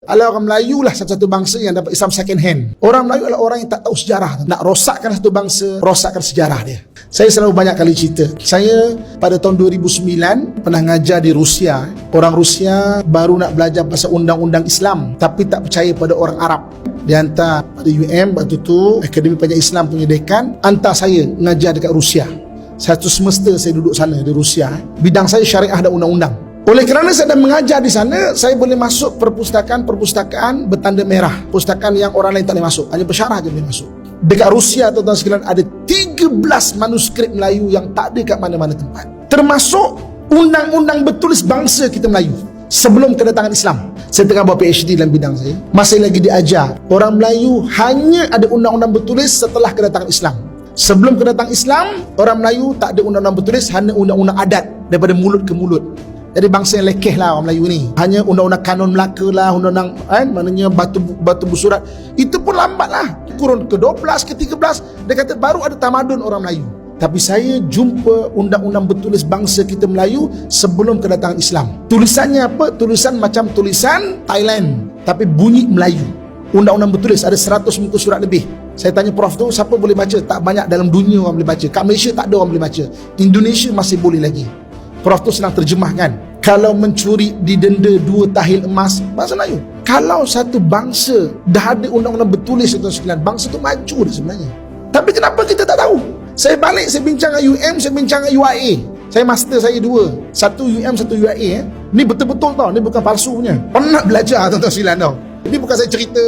Adalah orang Melayu lah satu-satu bangsa yang dapat Islam second hand. Orang Melayu adalah orang yang tak tahu sejarah. Nak rosakkan satu bangsa, rosakkan sejarah dia. Saya selalu banyak kali cerita. Saya pada tahun 2009 pernah ngajar di Rusia. Orang Rusia baru nak belajar pasal undang-undang Islam, tapi tak percaya pada orang Arab. Dia hantar pada waktu tu Akademi Pengajian Islam punya dekan hantar saya mengajar dekat Rusia. Satu semester saya duduk sana di Rusia. Bidang saya syariah dan undang-undang. Oleh kerana saya dah mengajar di sana, saya boleh masuk perpustakaan bertanda merah. Perpustakaan yang orang lain tak boleh masuk, hanya pensyarah je boleh masuk. Dekat Rusia, tuan-tuan sekalian, ada 13 manuskrip Melayu yang tak ada kat mana-mana tempat. Termasuk undang-undang bertulis bangsa kita Melayu sebelum kedatangan Islam. Saya tengah buat PhD dalam bidang saya. Masih lagi diajar, orang Melayu hanya ada undang-undang bertulis setelah kedatangan Islam. Sebelum kedatangan Islam, orang Melayu tak ada undang-undang bertulis, hanya undang-undang adat daripada mulut ke mulut. Jadi bangsa yang lekeh lah orang Melayu ni. Hanya undang-undang kanon Melaka lah, undang-undang maknanya batu bersurat. Itu pun lambat lah. Kurun ke-12, ke-13, dia kata baru ada tamadun orang Melayu. Tapi saya jumpa undang-undang bertulis bangsa kita Melayu sebelum kedatangan Islam. Tulisannya apa? Tulisan macam tulisan Thailand, tapi bunyi Melayu. Undang-undang bertulis ada 100 muka surat lebih. Saya tanya Prof tu, siapa boleh baca? Tak banyak dalam dunia orang boleh baca. Kat Malaysia tak ada orang boleh baca. Indonesia masih boleh lagi. Prof tu senang terjemahkan. Kalau mencuri didenda 2 tahil emas, bahasa Melayu. Kalau satu bangsa dah ada undang-undang bertulis itu sekalian, bangsa tu maju dah sebenarnya. Tapi kenapa kita tak tahu? Saya balik, saya bincang dengan UM, saya bincang dengan UIA. Saya master saya 2. Satu UM, satu UIA. Ni betul-betul tau, ni bukan palsu punya. Pernah belajar tuan-tuan sekalian tau. Ini bukan saya cerita,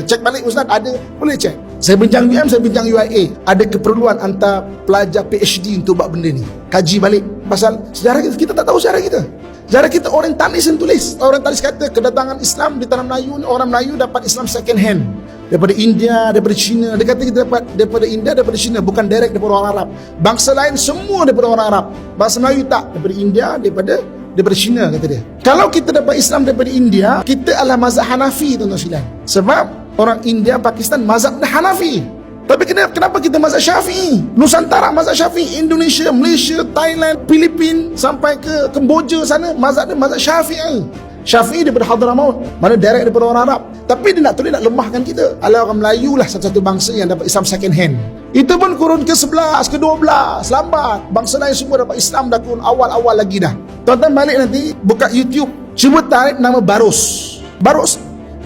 cek balik Ustaz, ada, boleh cek. Saya bincang UM, saya bincang UIA. Ada keperluan hantar pelajar PhD untuk buat benda ni. Kaji balik pasal sejarah kita. Kita tak tahu sejarah kita. Sejarah kita orientalis yang tulis. Orientalis kata kedatangan Islam di tanah Melayu, orang Melayu dapat Islam second hand. Daripada India, daripada China. Dia kata kita dapat daripada India, daripada China. Bukan direct daripada orang Arab. Bangsa lain semua daripada orang Arab. Bangsa Melayu tak. Daripada India, daripada China, kata dia. Kalau kita dapat Islam daripada India, kita adalah mazhab Hanafi, tuan-tuan sekalian. Sebab orang India, Pakistan mazhab Hanafi. Tapi kenapa kita mazhab Syafi'i? Nusantara mazhab Syafi'i, Indonesia, Malaysia, Thailand, Filipina sampai ke Kemboja sana mazhab Syafi'i. Syafi'i daripada Hadramaut, mana direct daripada orang Arab. Tapi dia nak tulis, nak lemahkan kita. Ala orang Melayu lah satu-satu bangsa yang dapat Islam second hand. Itu pun kurun ke-11, ke-12, lambat. Bangsa lain semua dapat Islam dah kurun awal-awal lagi dah. Tuan-tuan balik nanti, buka YouTube, cuba tarik nama Barus. Barus,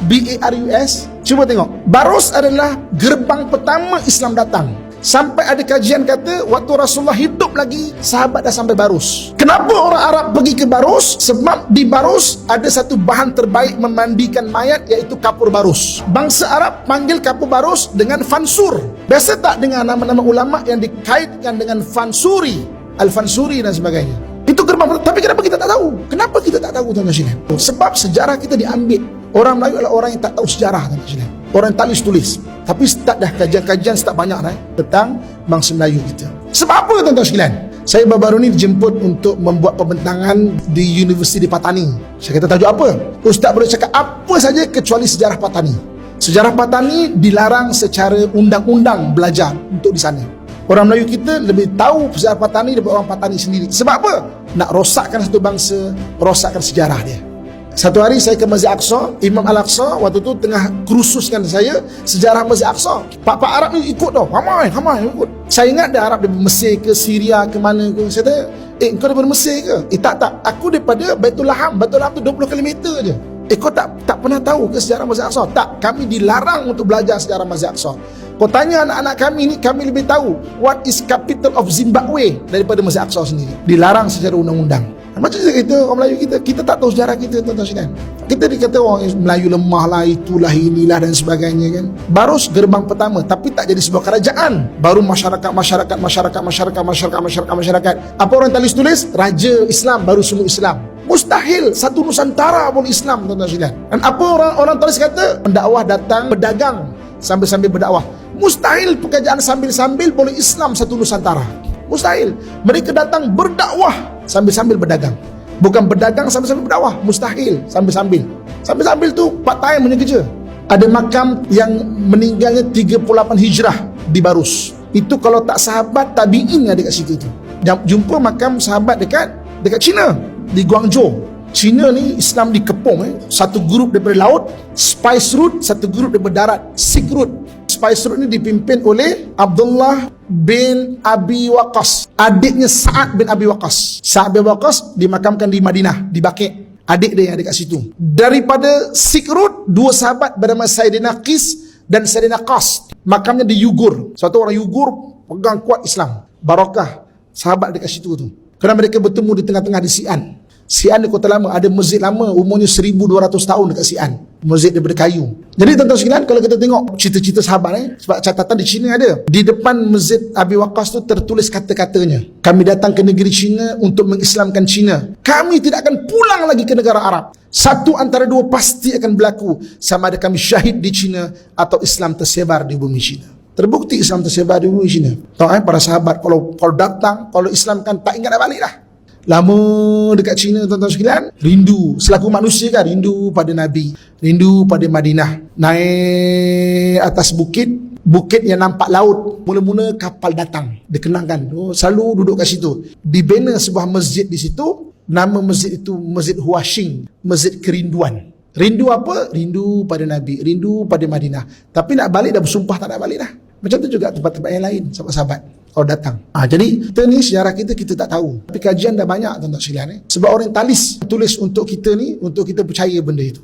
B-A-R-U-S. Cuba tengok. Barus adalah gerbang pertama Islam datang. Sampai ada kajian kata waktu Rasulullah hidup lagi, sahabat dah sampai Barus. Kenapa orang Arab pergi ke Barus? Sebab di Barus ada satu bahan terbaik memandikan mayat, iaitu kapur Barus. Bangsa Arab panggil kapur Barus dengan fansur. Biasa tak dengar nama-nama ulama yang dikaitkan dengan fansuri, Al-Fansuri dan sebagainya. Itu gerbang. Tapi kenapa kita tak tahu? Kenapa kita tak tahu, tuan-tuan sekalian? Sebab sejarah kita diambil. Orang Melayu adalah orang yang tak tahu sejarah, tuan-tuan sekalian. Orang yang tak tulis. Tapi start dah kajian-kajian start banyak dah tentang bangsa Melayu kita. Sebab apa, tuan-tuan sekalian? Saya baru-baru ni dijemput untuk membuat pembentangan di Universiti di Patani. Saya kata tajuk apa? Ustaz boleh cakap apa saja kecuali sejarah Patani. Sejarah Patani dilarang secara undang-undang belajar untuk di sana. Orang Melayu kita lebih tahu sejarah Patani daripada orang Patani sendiri. Sebab apa? Nak rosakkan satu bangsa, rosakkan sejarah dia. Satu hari saya ke Masjid Aqsa, Imam Al-Aqsa waktu tu tengah kursuskan saya sejarah Masjid Aqsa. Pak Arab ni ikut tau, ramai ikut. Saya ingat dah Arab daripada Mesir ke Syria ke mana ke. Saya tanya, kau daripada Mesir ke? Tak, aku daripada Baitul Laham. Baitul Laham tu 20 km je. Kau tak pernah tahu ke sejarah Masjid Aqsa? Tak, kami dilarang untuk belajar sejarah Masjid Aqsa. Kau tanya anak-anak kami ni, kami lebih tahu what is capital of Zimbabwe daripada Masjid Aqsa sendiri. Dilarang secara undang-undang. Macam kita, orang Melayu kita tak tahu sejarah kita, tuan-tuan sekalian. Kita dikata orang Melayu lemah lah, itulah, inilah dan sebagainya kan. Baru gerbang pertama, tapi tak jadi sebuah kerajaan. Baru masyarakat. Apa orang tulis? Raja Islam, baru semua Islam. Mustahil satu Nusantara pun Islam, tuan-tuan sekalian. Dan apa orang tulis kata? Pendakwah datang berdagang sambil-sambil berdakwah. Mustahil pekerjaan sambil-sambil boleh Islam satu Nusantara. Mustahil. Mereka datang berdakwah sambil-sambil berdagang. Bukan berdagang sambil-sambil berdakwah. Mustahil. Sambil-sambil. Sambil-sambil tu part time punya kerja. Ada makam yang meninggalnya 38 Hijrah di Barus. Itu kalau tak sahabat tabi'in yang dekat situ tu. Jumpa makam sahabat dekat China, di Guangzhou, Cina ni Islam dikepung. Satu grup daripada laut, Spice Route, satu grup daripada darat, Silk Route. Spice Route ni dipimpin oleh Abdullah bin Abi Waqqas, adiknya Sa'ad bin Abi Waqqas. Sa'ad bin Waqqas dimakamkan di Madinah, di Baqi'. Adik dia yang ada kat situ. Daripada Silk Route, dua sahabat bernama Sayyidina Qis dan Sayyidina Qas, makamnya di Yugur. Suatu orang Yugur pegang kuat Islam. Barakah sahabat dekat situ tu. Kerana mereka bertemu di tengah-tengah di Xi'an. Xi'an di Kota Lama, ada masjid lama umurnya 1200 tahun dekat Xi'an. Masjid daripada kayu. Jadi tuan-tuan sekalian, kalau kita tengok cerita-cerita sahabat sebab catatan di China ada. Di depan Masjid Abi Waqqas tu tertulis kata-katanya. Kami datang ke negeri China untuk mengislamkan China. Kami tidak akan pulang lagi ke negara Arab. Satu antara dua pasti akan berlaku, sama ada kami syahid di China atau Islam tersebar di bumi China. Terbukti Islam tersebar di bumi China. Tahu para sahabat kalau datang, kalau Islam kan tak ingat nak balik dah. Lama dekat China tuan-tuan sekalian, rindu selaku manusia kan, rindu pada Nabi, rindu pada Madinah. Naik atas bukit yang nampak laut, mula-mula kapal datang. Dikenangkan, selalu duduk kat situ. Dibina sebuah masjid di situ, nama masjid itu Masjid Huashing, Masjid Kerinduan. Rindu apa? Rindu pada Nabi, rindu pada Madinah. Tapi nak balik dah bersumpah tak nak balik dah. Macam tu juga tempat-tempat yang lain, sahabat-sahabat kalau datang. Jadi kita ni sejarah kita tak tahu. Tapi kajian dah banyak tuan-tuan sekalian. Sebab orientalis tulis untuk kita ni, untuk kita percaya benda itu.